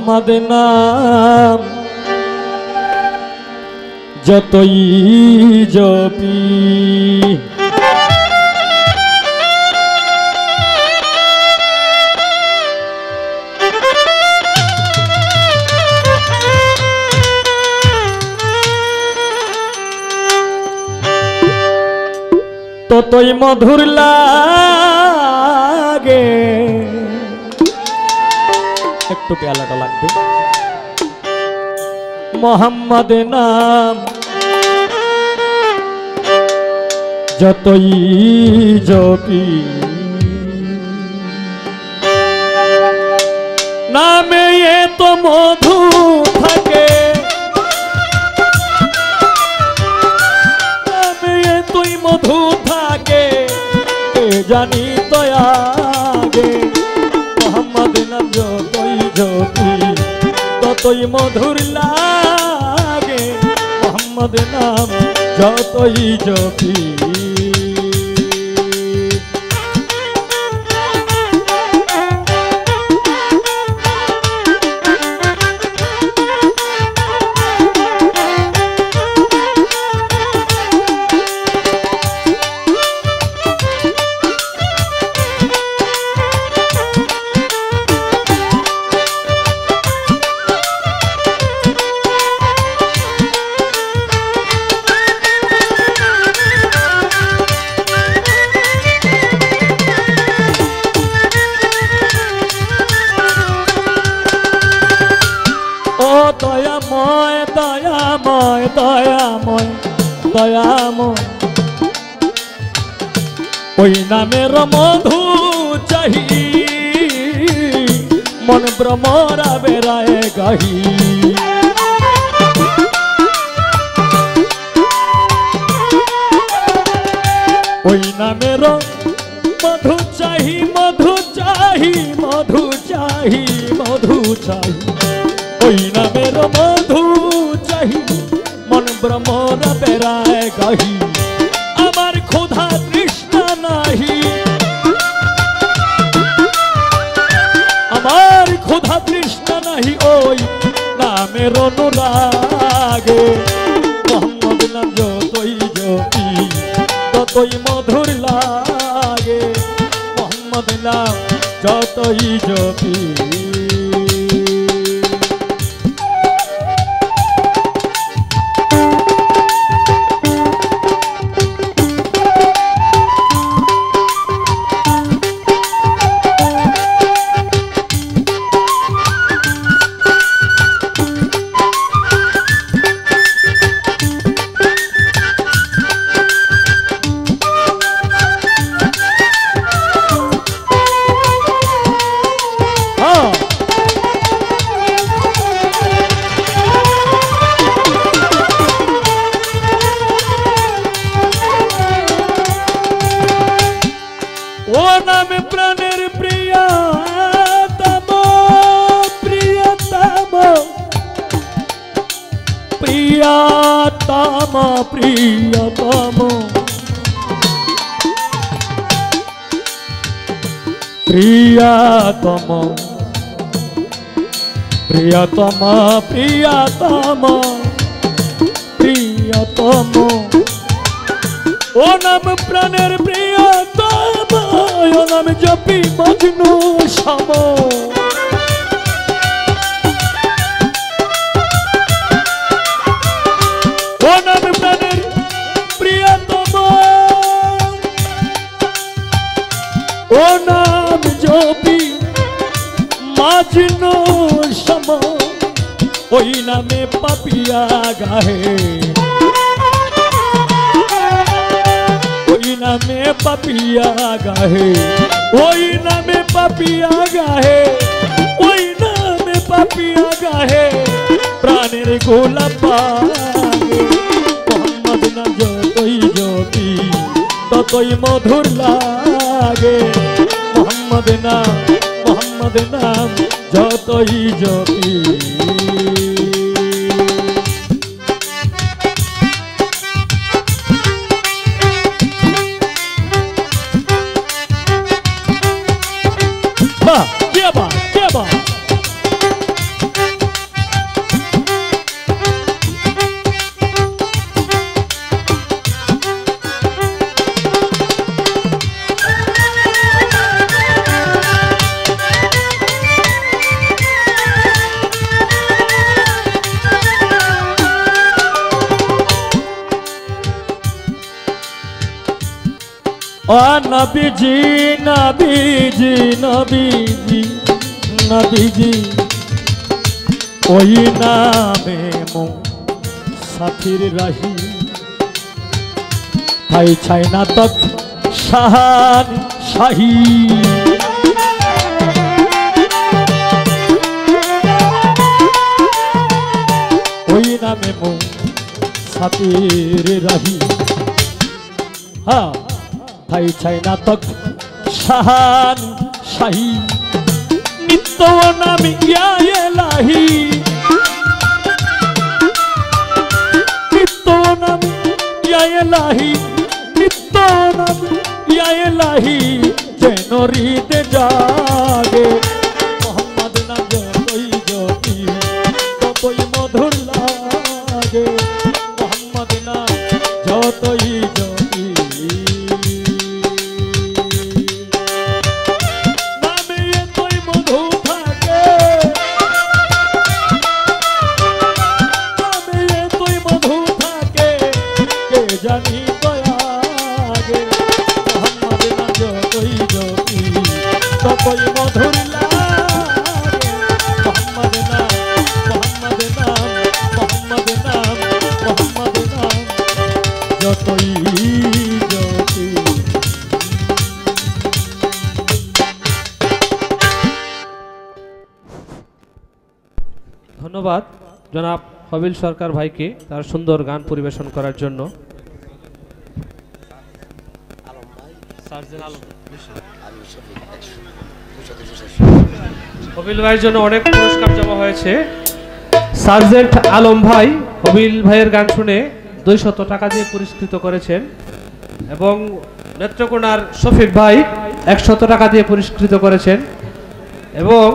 মোহাম্মদ নাম যতই জপি ততই মধুর লাগে। একটু পেয়ালাটা লাগবে। মোহাম্মদ নাম যতই জপি নামে এত মধু থাকে, নামে এতই মধু থাকে কে জানি তো আগে। মোহাম্মদ নাম যতই জপি ততই মধুর লাগে। মোহাম্মদ নাম যতই জপি দয়াময় দয়াময় দয়াময় দয়াময় ওই নামের মধু চাহি মন ভ্রমরা বেড়ায় গাহি। ওই নামের মধু চাহি মধু চাহি মধু চাহি মধু চাহি। ওই নামের মধু চাহি মন ভ্রমরা বেড়ায় গাহি। আমার ক্ষুধা তৃষ্ণা নাহি, আমার ক্ষুধা তৃষ্ণা নাহি ওই নামের অনুরাগে। মোহাম্মদ নাম যতই জপি ততই মধুর লাগে। মোহাম্মদ নাম যতই জপি প্রাণের প্রিয়তম প্রিয়তম প্রিয়তম প্রিয়তম প্রিয়তম প্রিয়তম প্রিয়তম প্রিয়তম ও নাম প্রাণের প্রিয়তম। ও নাম জপি মজনু সম। ও নাম প্রাণের প্রিয়তম। ও নাম জপি মজনু সম। ওই নামে পাপিয়া গাহে, ওই নামে পাপিয়া গাহে, ওই নামে পাপিয়া গাহে, ওই নামে পাপিয়া গাহে প্রাণের গোলাপা। মোহাম্মদ নাম যতই জপি ততই মধুর লাগে। মোহাম্মদ নাম যতই জপি ও নবীজি নবীজি নবীজি নবীজি ওই নামে মো সাথীর রাহি তাই চাই না তক শাহান শাহী ওই নামে মো সাথীর রাহি হ্যাঁ তাই চাই না তক শাহান শাহী নিত্য নামে ইয়া এলাহি নিত্য নামে ইয়া এলাহি নিত্য নামে ইয়া এলাহি যেন হৃদে জাগে মোহাম্মদ নাম যতই জপি ততই মধুর লাগে মোহাম্মদ নাম যতই জপি নামে এতই মধু থাকে নামে এতই মধু থাকে কে জানি দয়াগে মোহাম্মদ নাম যতই জপি ততই মধুর লাগে মোহাম্মদ নাম মোহাম্মদ নাম মোহাম্মদ নাম মোহাম্মদ নাম যতই জপি। ধন্যবাদ জনাব হবিল সরকার ভাইকে তার সুন্দর গান পরিবেশন করার জন্য। হবিল ভাইয়ের জন্য অনেক পুরস্কার জমা হয়েছে। সার্জেন্ট আলম ভাই হবিল ভাইয়ের গান শুনে 200 টাকা দিয়ে পুরস্কৃত করেছেন এবং নেত্রকোনার শফিক ভাই 100 টাকা দিয়ে পুরস্কৃত করেছেন এবং